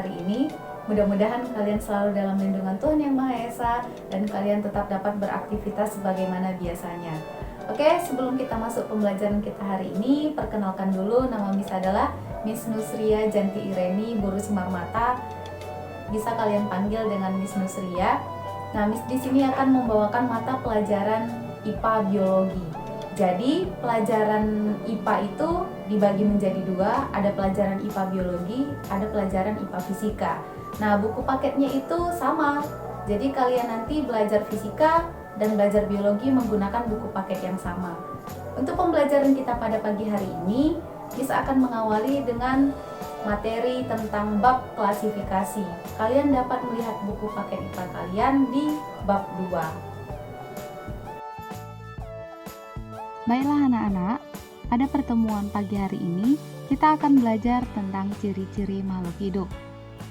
hari ini. Mudah-mudahan kalian selalu dalam lindungan Tuhan Yang Maha Esa dan kalian tetap dapat beraktivitas sebagaimana biasanya. Oke, sebelum kita masuk pembelajaran kita hari ini, perkenalkan dulu, nama Miss adalah Miss Nusria Janti Ireni Buru Simar Mata. Bisa kalian panggil dengan Miss Nusria. Nah, Miss di sini akan membawakan mata pelajaran IPA Biologi. Jadi, pelajaran IPA itu dibagi menjadi dua, ada pelajaran IPA Biologi, ada pelajaran IPA Fisika. Nah, buku paketnya itu sama. Jadi, kalian nanti belajar fisika dan belajar biologi menggunakan buku paket yang sama. Untuk pembelajaran kita pada pagi hari ini, kita akan mengawali dengan materi tentang bab klasifikasi. Kalian dapat melihat buku paket IPA kalian di bab 2. Baiklah anak-anak, pada pertemuan pagi hari ini kita akan belajar tentang ciri-ciri makhluk hidup.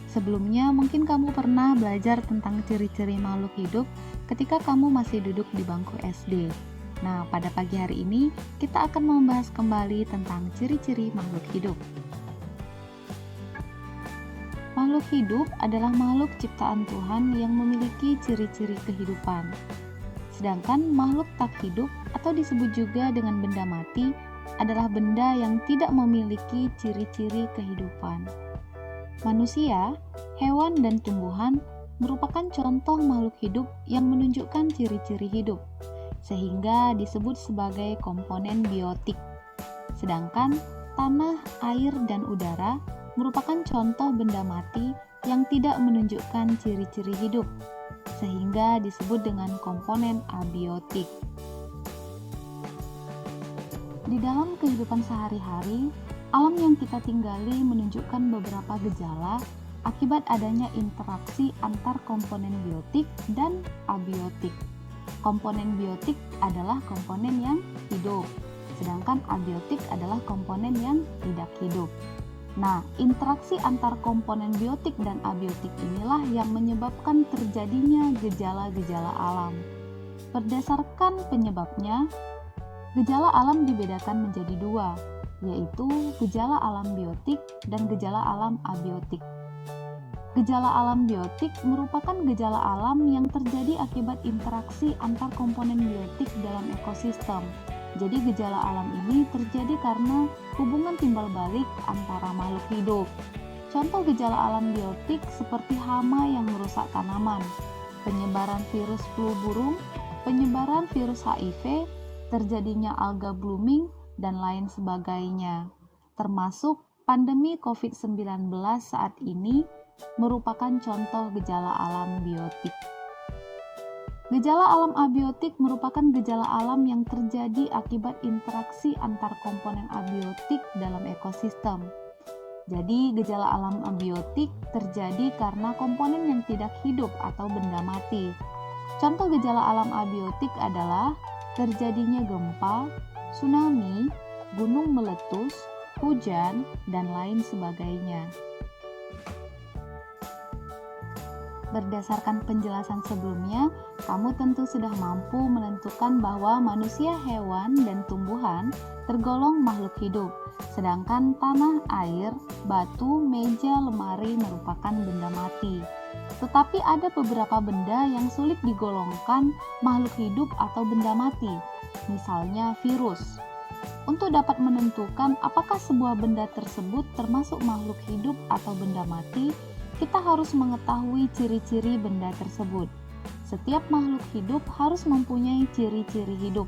Sebelumnya mungkin kamu pernah belajar tentang ciri-ciri makhluk hidup ketika kamu masih duduk di bangku SD. Nah, pada pagi hari ini kita akan membahas kembali tentang ciri-ciri makhluk hidup. Makhluk hidup adalah makhluk ciptaan Tuhan yang memiliki ciri-ciri kehidupan. Sedangkan makhluk tak hidup atau disebut juga dengan benda mati adalah benda yang tidak memiliki ciri-ciri kehidupan. Manusia, hewan, dan tumbuhan merupakan contoh makhluk hidup yang menunjukkan ciri-ciri hidup, sehingga disebut sebagai komponen biotik. Sedangkan tanah, air, dan udara merupakan contoh benda mati yang tidak menunjukkan ciri-ciri hidup, sehingga disebut dengan komponen abiotik. Di dalam kehidupan sehari-hari, alam yang kita tinggali menunjukkan beberapa gejala akibat adanya interaksi antar komponen biotik dan abiotik. Komponen biotik adalah komponen yang hidup, sedangkan abiotik adalah komponen yang tidak hidup. Nah, interaksi antar komponen biotik dan abiotik inilah yang menyebabkan terjadinya gejala-gejala alam. Berdasarkan penyebabnya, gejala alam dibedakan menjadi dua, yaitu gejala alam biotik dan gejala alam abiotik. Gejala alam biotik merupakan gejala alam yang terjadi akibat interaksi antar komponen biotik dalam ekosistem. Jadi gejala alam ini terjadi karena hubungan timbal balik antara makhluk hidup. Contoh gejala alam biotik seperti hama yang merusak tanaman, penyebaran virus flu burung, penyebaran virus HIV, terjadinya alga blooming, dan lain sebagainya. Termasuk pandemi COVID-19 saat ini merupakan contoh gejala alam biotik. Gejala alam abiotik merupakan gejala alam yang terjadi akibat interaksi antar komponen abiotik dalam ekosistem. Jadi, gejala alam abiotik terjadi karena komponen yang tidak hidup atau benda mati. Contoh gejala alam abiotik adalah terjadinya gempa, tsunami, gunung meletus, hujan, dan lain sebagainya. Berdasarkan penjelasan sebelumnya, kamu tentu sudah mampu menentukan bahwa manusia, hewan, dan tumbuhan tergolong makhluk hidup, sedangkan tanah, air, batu, meja, lemari merupakan benda mati. Tetapi ada beberapa benda yang sulit digolongkan makhluk hidup atau benda mati, misalnya virus. Untuk dapat menentukan apakah sebuah benda tersebut termasuk makhluk hidup atau benda mati, kita harus mengetahui ciri-ciri benda tersebut. Setiap makhluk hidup harus mempunyai ciri-ciri hidup.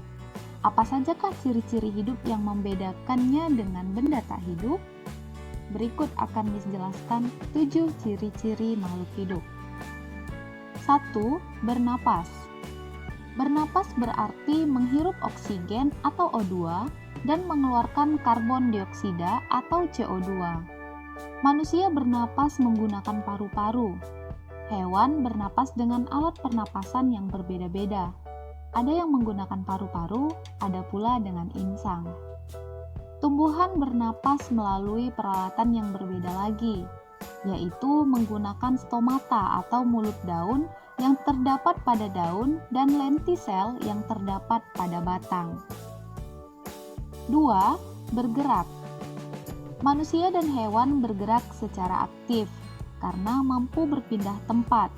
Apa sajakah ciri-ciri hidup yang membedakannya dengan benda tak hidup? Berikut akan dijelaskan 7 ciri-ciri makhluk hidup. 1. Bernapas. Bernapas berarti menghirup oksigen atau O2 dan mengeluarkan karbon dioksida atau CO2. Manusia bernapas menggunakan paru-paru. Hewan bernapas dengan alat pernapasan yang berbeda-beda. Ada yang menggunakan paru-paru, ada pula dengan insang. Tumbuhan bernapas melalui peralatan yang berbeda lagi, yaitu menggunakan stomata atau mulut daun yang terdapat pada daun dan lentisel yang terdapat pada batang. 2. Bergerak. Manusia dan hewan bergerak secara aktif. karena mampu berpindah tempat,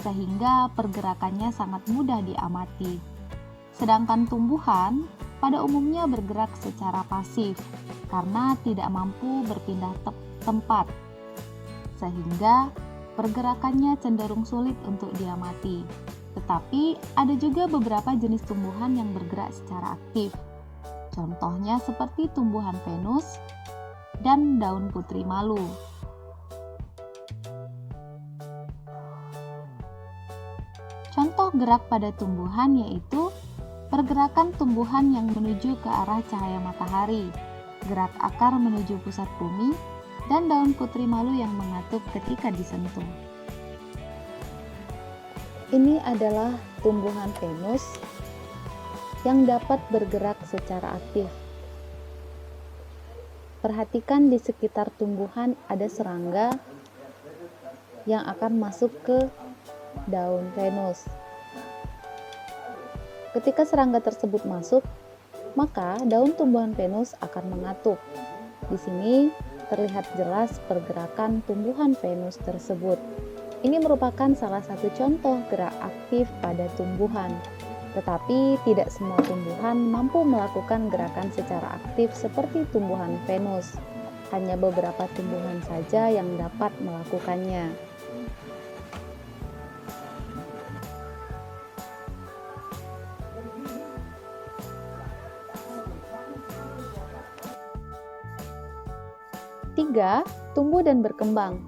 sehingga pergerakannya sangat mudah diamati. Sedangkan tumbuhan pada umumnya bergerak secara pasif karena tidak mampu berpindah tempat, sehingga pergerakannya cenderung sulit untuk diamati. Tetapi ada juga beberapa jenis tumbuhan yang bergerak secara aktif. Contohnya seperti tumbuhan Venus dan daun putri malu. Contoh gerak pada tumbuhan yaitu pergerakan tumbuhan yang menuju ke arah cahaya matahari, gerak akar menuju pusat bumi, dan daun putri malu yang mengatup ketika disentuh. Ini adalah tumbuhan Venus yang dapat bergerak secara aktif. Perhatikan di sekitar tumbuhan ada serangga yang akan masuk ke daun Venus. Ketika serangga tersebut masuk, maka daun tumbuhan Venus akan mengatup. Di sini terlihat jelas pergerakan tumbuhan Venus tersebut. Ini merupakan salah satu contoh gerak aktif pada tumbuhan. Tetapi tidak semua tumbuhan mampu melakukan gerakan secara aktif seperti tumbuhan Venus. Hanya beberapa tumbuhan saja yang dapat melakukannya. Tiga, tumbuh dan berkembang.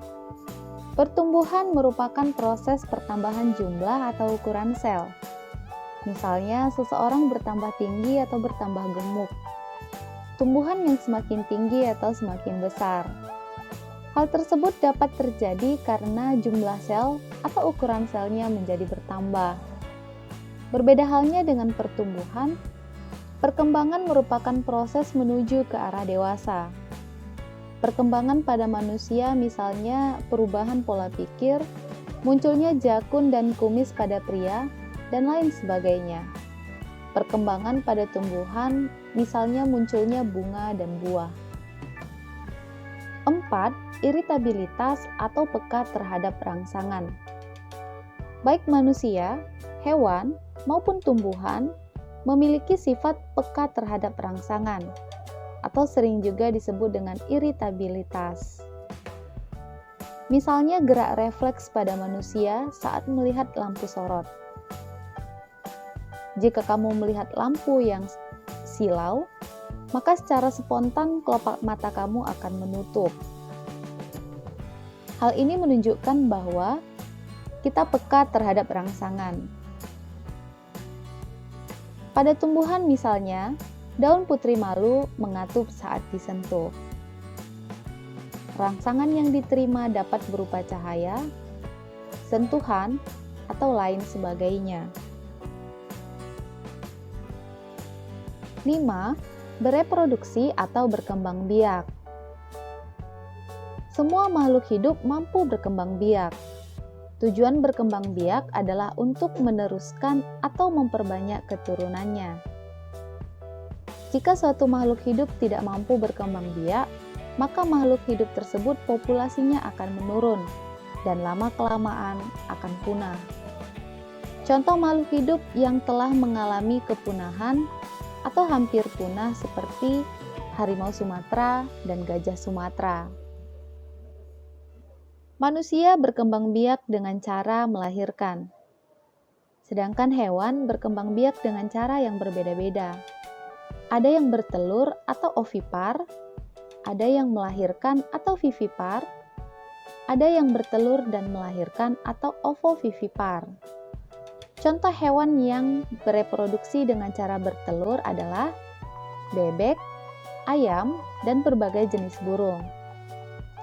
Pertumbuhan merupakan proses pertambahan jumlah atau ukuran sel. Misalnya, seseorang bertambah tinggi atau bertambah gemuk. Tumbuhan yang semakin tinggi atau semakin besar. Hal tersebut dapat terjadi karena jumlah sel atau ukuran selnya menjadi bertambah. Berbeda halnya dengan pertumbuhan, perkembangan merupakan proses menuju ke arah dewasa. Perkembangan pada manusia misalnya perubahan pola pikir, munculnya jakun dan kumis pada pria, dan lain sebagainya. Perkembangan pada tumbuhan misalnya munculnya bunga dan buah. 4. Iritabilitas atau peka terhadap rangsangan. Baik manusia, hewan, maupun tumbuhan memiliki sifat peka terhadap rangsangan, atau sering juga disebut dengan iritabilitas. Misalnya gerak refleks pada manusia saat melihat lampu sorot. Jika kamu melihat lampu yang silau, maka secara spontan kelopak mata kamu akan menutup. Hal ini menunjukkan bahwa kita peka terhadap rangsangan. Pada tumbuhan misalnya, daun putri malu mengatup saat disentuh. Rangsangan yang diterima dapat berupa cahaya, sentuhan, atau lain sebagainya. 5. Bereproduksi atau berkembang biak. Semua makhluk hidup mampu berkembang biak. Tujuan berkembang biak adalah untuk meneruskan atau memperbanyak keturunannya. Jika suatu makhluk hidup tidak mampu berkembang biak, maka makhluk hidup tersebut populasinya akan menurun dan lama-kelamaan akan punah. Contoh makhluk hidup yang telah mengalami kepunahan atau hampir punah seperti harimau Sumatera dan gajah Sumatera. Manusia berkembang biak dengan cara melahirkan, sedangkan hewan berkembang biak dengan cara yang berbeda-beda. Ada yang bertelur atau ovipar, ada yang melahirkan atau vivipar, ada yang bertelur dan melahirkan atau ovovivipar. Contoh hewan yang bereproduksi dengan cara bertelur adalah bebek, ayam, dan berbagai jenis burung.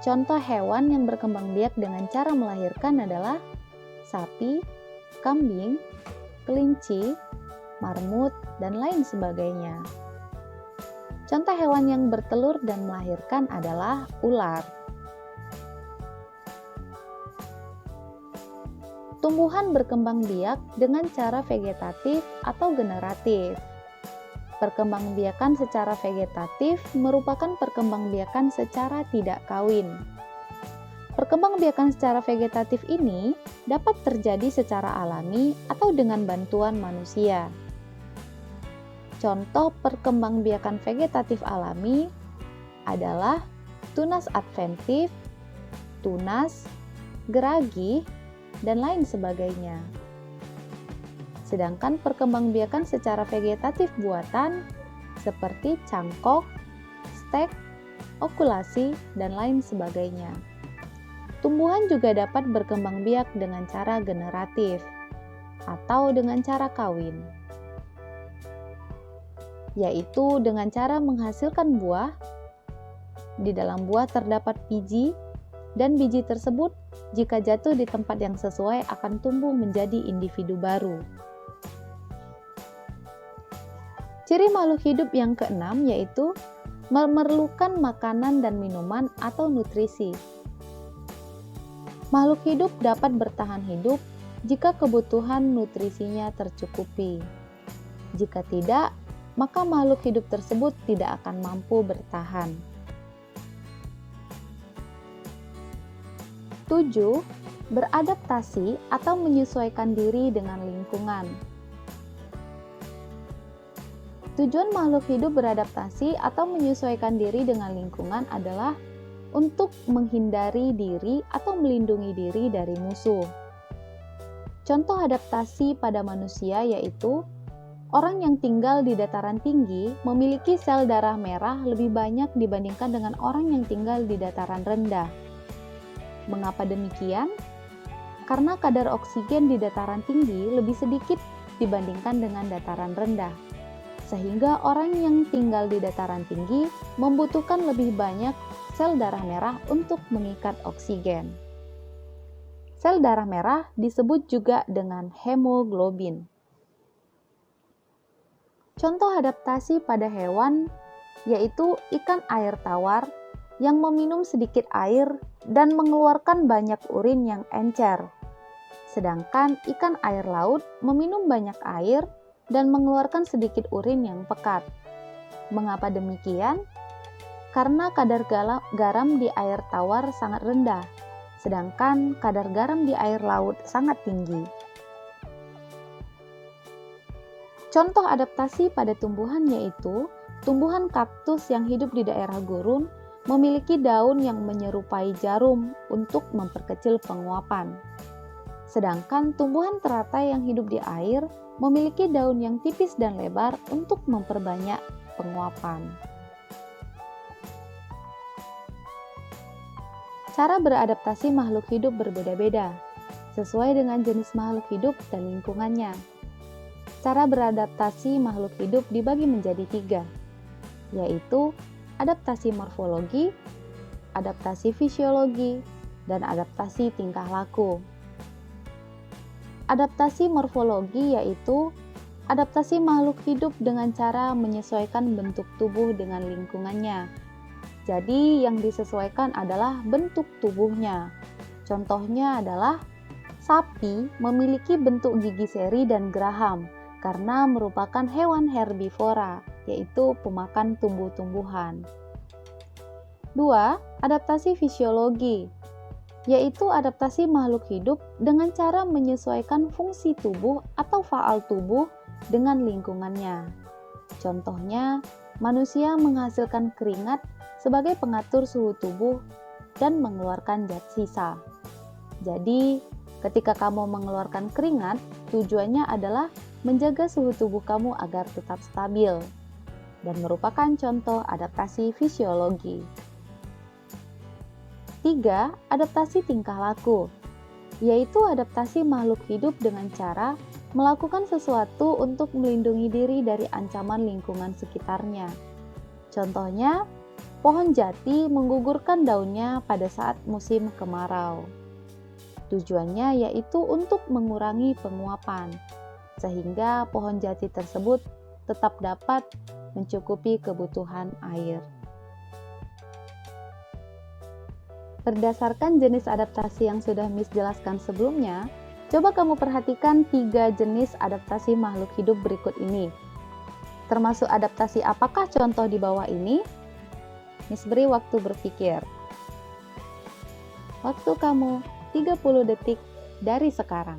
Contoh hewan yang berkembang biak dengan cara melahirkan adalah sapi, kambing, kelinci, marmut, dan lain sebagainya. Contoh hewan yang bertelur dan melahirkan adalah ular. Tumbuhan berkembang biak dengan cara vegetatif atau generatif. Perkembangbiakan secara vegetatif merupakan perkembangbiakan secara tidak kawin. Perkembangbiakan secara vegetatif ini dapat terjadi secara alami atau dengan bantuan manusia. Contoh perkembangbiakan vegetatif alami adalah tunas adventif, tunas, geragi, dan lain sebagainya. Sedangkan perkembangbiakan secara vegetatif buatan seperti cangkok, stek, okulasi, dan lain sebagainya. Tumbuhan juga dapat berkembang biak dengan cara generatif atau dengan cara kawin, yaitu dengan cara menghasilkan buah. Di dalam buah terdapat biji, dan biji tersebut jika jatuh di tempat yang sesuai akan tumbuh menjadi individu baru. Ciri makhluk hidup yang keenam yaitu memerlukan makanan dan minuman atau nutrisi. Makhluk hidup dapat bertahan hidup jika kebutuhan nutrisinya tercukupi. Jika tidak, maka makhluk hidup tersebut tidak akan mampu bertahan. 7. Beradaptasi atau menyesuaikan diri dengan lingkungan. Tujuan makhluk hidup beradaptasi atau menyesuaikan diri dengan lingkungan adalah untuk menghindari diri atau melindungi diri dari musuh. Contoh adaptasi pada manusia yaitu orang yang tinggal di dataran tinggi memiliki sel darah merah lebih banyak dibandingkan dengan orang yang tinggal di dataran rendah. Mengapa demikian? Karena kadar oksigen di dataran tinggi lebih sedikit dibandingkan dengan dataran rendah. Sehingga orang yang tinggal di dataran tinggi membutuhkan lebih banyak sel darah merah untuk mengikat oksigen. Sel darah merah disebut juga dengan hemoglobin. Contoh adaptasi pada hewan yaitu ikan air tawar yang meminum sedikit air dan mengeluarkan banyak urin yang encer. Sedangkan ikan air laut meminum banyak air dan mengeluarkan sedikit urin yang pekat. Mengapa demikian? Karena kadar garam di air tawar sangat rendah, sedangkan kadar garam di air laut sangat tinggi. Contoh adaptasi pada tumbuhan yaitu tumbuhan kaktus yang hidup di daerah gurun memiliki daun yang menyerupai jarum untuk memperkecil penguapan. Sedangkan tumbuhan teratai yang hidup di air memiliki daun yang tipis dan lebar untuk memperbanyak penguapan. Cara beradaptasi makhluk hidup berbeda-beda, sesuai dengan jenis makhluk hidup dan lingkungannya. Cara beradaptasi makhluk hidup dibagi menjadi 3, yaitu adaptasi morfologi, adaptasi fisiologi, dan adaptasi tingkah laku. Adaptasi morfologi yaitu adaptasi makhluk hidup dengan cara menyesuaikan bentuk tubuh dengan lingkungannya. Jadi yang disesuaikan adalah bentuk tubuhnya. Contohnya adalah sapi memiliki bentuk gigi seri dan geraham karena merupakan hewan herbivora, yaitu pemakan tumbuh-tumbuhan. 2. Adaptasi fisiologi yaitu adaptasi makhluk hidup dengan cara menyesuaikan fungsi tubuh atau faal tubuh dengan lingkungannya. Contohnya, manusia menghasilkan keringat sebagai pengatur suhu tubuh dan mengeluarkan zat sisa. Jadi, ketika kamu mengeluarkan keringat, tujuannya adalah menjaga suhu tubuh kamu agar tetap stabil dan merupakan contoh adaptasi fisiologi. 3. Adaptasi tingkah laku, yaitu adaptasi makhluk hidup dengan cara melakukan sesuatu untuk melindungi diri dari ancaman lingkungan sekitarnya. Contohnya, pohon jati menggugurkan daunnya pada saat musim kemarau. Tujuannya yaitu untuk mengurangi penguapan, sehingga pohon jati tersebut tetap dapat mencukupi kebutuhan air. Berdasarkan jenis adaptasi yang sudah Miss jelaskan sebelumnya, coba kamu perhatikan 3 jenis adaptasi makhluk hidup berikut ini. Termasuk adaptasi apakah contoh di bawah ini? Miss beri waktu berpikir. Waktu kamu 30 detik dari sekarang.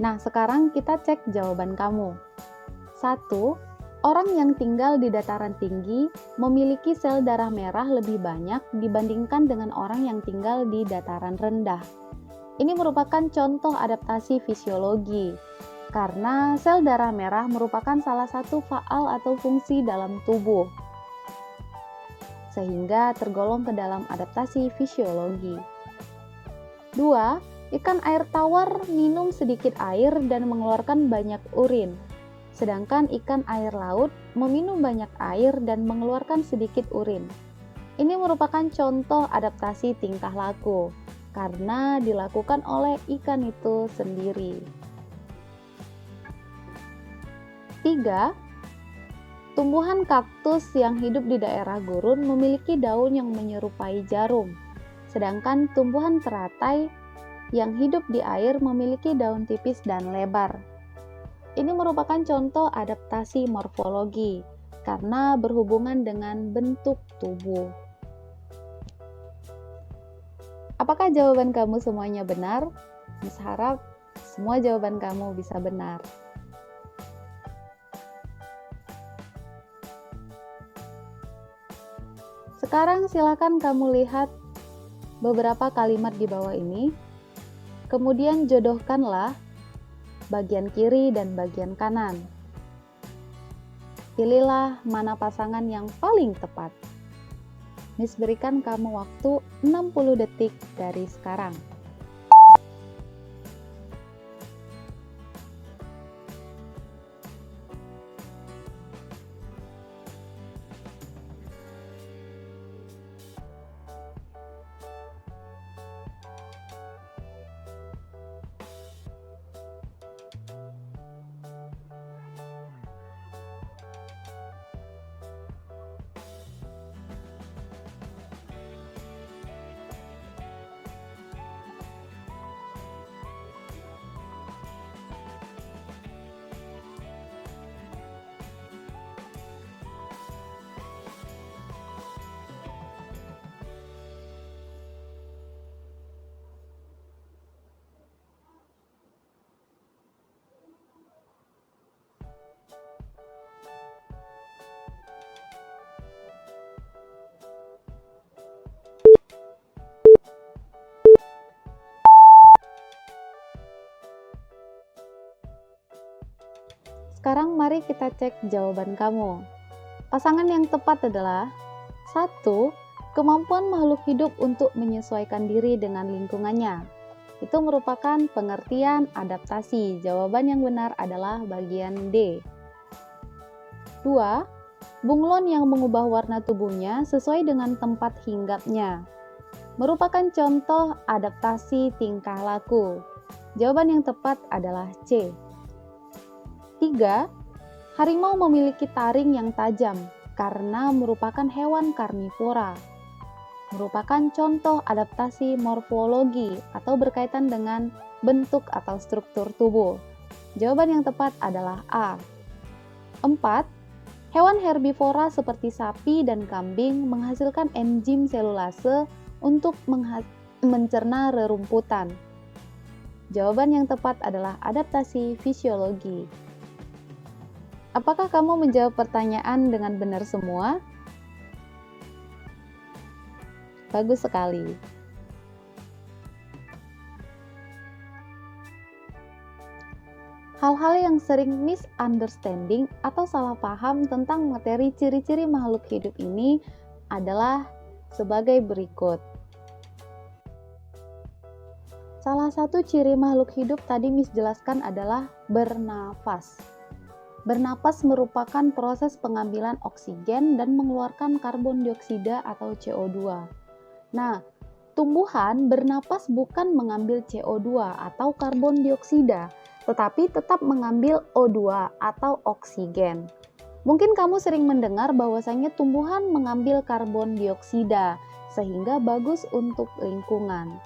Nah, sekarang kita cek jawaban kamu. 1. Orang yang tinggal di dataran tinggi memiliki sel darah merah lebih banyak dibandingkan dengan orang yang tinggal di dataran rendah. Ini merupakan contoh adaptasi fisiologi, karena sel darah merah merupakan salah satu faal atau fungsi dalam tubuh, sehingga tergolong ke dalam adaptasi fisiologi. 2. Ikan air tawar minum sedikit air dan mengeluarkan banyak urin, sedangkan ikan air laut meminum banyak air dan mengeluarkan sedikit urin. Ini merupakan contoh adaptasi tingkah laku, karena dilakukan oleh ikan itu sendiri. 3. Tumbuhan kaktus yang hidup di daerah gurun memiliki daun yang menyerupai jarum, sedangkan tumbuhan teratai yang hidup di air memiliki daun tipis dan lebar. Ini merupakan contoh adaptasi morfologi karena berhubungan dengan bentuk tubuh. Apakah jawaban kamu semuanya benar? Miss harap semua jawaban kamu bisa benar. Sekarang silakan kamu lihat beberapa kalimat di bawah ini. Kemudian jodohkanlah bagian kiri dan bagian kanan. Pilihlah mana pasangan yang paling tepat. Miss berikan kamu waktu 60 detik dari sekarang. Sekarang mari kita cek jawaban kamu. Pasangan yang tepat adalah 1. Kemampuan makhluk hidup untuk menyesuaikan diri dengan lingkungannya. Itu merupakan pengertian adaptasi. Jawaban yang benar adalah bagian D. 2. Bunglon yang mengubah warna tubuhnya sesuai dengan tempat hinggapnya. Merupakan contoh adaptasi tingkah laku. Jawaban yang tepat adalah C. 3. Harimau memiliki taring yang tajam karena merupakan hewan karnivora. Merupakan contoh adaptasi morfologi atau berkaitan dengan bentuk atau struktur tubuh. Jawaban yang tepat adalah A. 4. Hewan herbivora seperti sapi dan kambing menghasilkan enzim selulase untuk mencerna rerumputan. Jawaban yang tepat adalah adaptasi fisiologi. Apakah kamu menjawab pertanyaan dengan benar semua? Bagus sekali. Hal-hal yang sering misunderstanding atau salah paham tentang materi ciri-ciri makhluk hidup ini adalah sebagai berikut. Salah satu ciri makhluk hidup tadi Miss jelaskan adalah bernafas. Bernapas merupakan proses pengambilan oksigen dan mengeluarkan karbon dioksida atau CO2. Nah, tumbuhan bernapas bukan mengambil CO2 atau karbon dioksida, tetapi tetap mengambil O2 atau oksigen. Mungkin kamu sering mendengar bahwasanya tumbuhan mengambil karbon dioksida, sehingga bagus untuk lingkungan.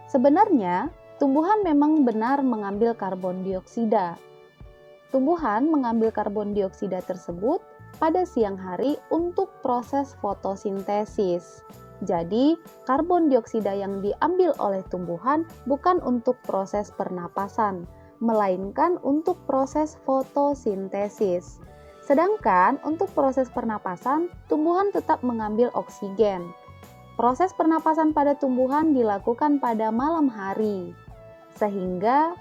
Sebenarnya, tumbuhan memang benar mengambil karbon dioksida. Tumbuhan mengambil karbon dioksida tersebut pada siang hari untuk proses fotosintesis. Jadi, karbon dioksida yang diambil oleh tumbuhan bukan untuk proses pernapasan, melainkan untuk proses fotosintesis. Sedangkan untuk proses pernapasan, tumbuhan tetap mengambil oksigen. Proses pernapasan pada tumbuhan dilakukan pada malam hari, sehingga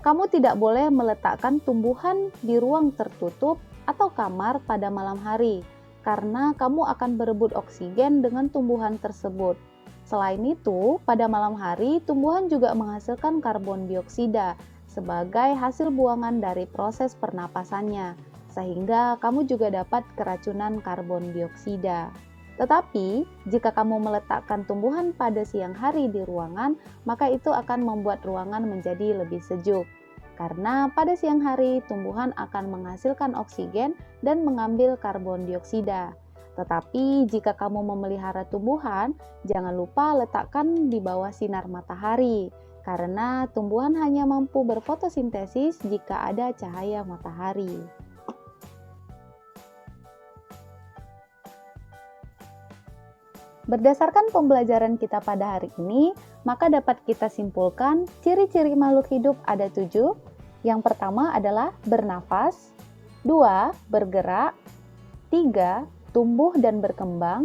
kamu tidak boleh meletakkan tumbuhan di ruang tertutup atau kamar pada malam hari, karena kamu akan berebut oksigen dengan tumbuhan tersebut. Selain itu, pada malam hari, tumbuhan juga menghasilkan karbon dioksida sebagai hasil buangan dari proses pernapasannya, sehingga kamu juga dapat keracunan karbon dioksida. Tetapi, jika kamu meletakkan tumbuhan pada siang hari di ruangan, maka itu akan membuat ruangan menjadi lebih sejuk. Karena pada siang hari, tumbuhan akan menghasilkan oksigen dan mengambil karbon dioksida. Tetapi, jika kamu memelihara tumbuhan, jangan lupa letakkan di bawah sinar matahari, karena tumbuhan hanya mampu berfotosintesis jika ada cahaya matahari. Berdasarkan pembelajaran kita pada hari ini, maka dapat kita simpulkan ciri-ciri makhluk hidup ada 7. Yang pertama adalah bernafas, 2. Bergerak, 3. Tumbuh dan berkembang,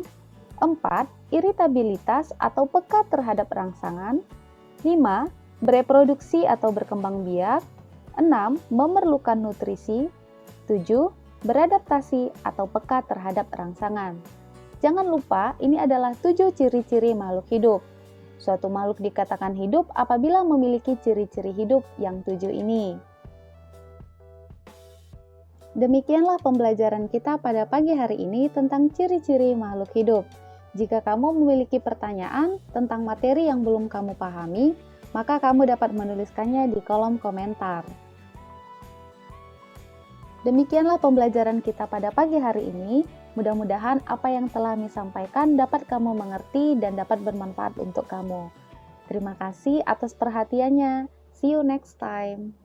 4. Iritabilitas atau peka terhadap rangsangan, 5. Bereproduksi atau berkembang biak, 6. Memerlukan nutrisi, 7. Beradaptasi atau peka terhadap rangsangan. Jangan lupa, ini adalah 7 ciri-ciri makhluk hidup. Suatu makhluk dikatakan hidup apabila memiliki ciri-ciri hidup yang 7 ini. Demikianlah pembelajaran kita pada pagi hari ini tentang ciri-ciri makhluk hidup. Jika kamu memiliki pertanyaan tentang materi yang belum kamu pahami, maka kamu dapat menuliskannya di kolom komentar. Demikianlah pembelajaran kita pada pagi hari ini. Mudah-mudahan apa yang telah Mi sampaikan dapat kamu mengerti dan dapat bermanfaat untuk kamu. Terima kasih atas perhatiannya. See you next time.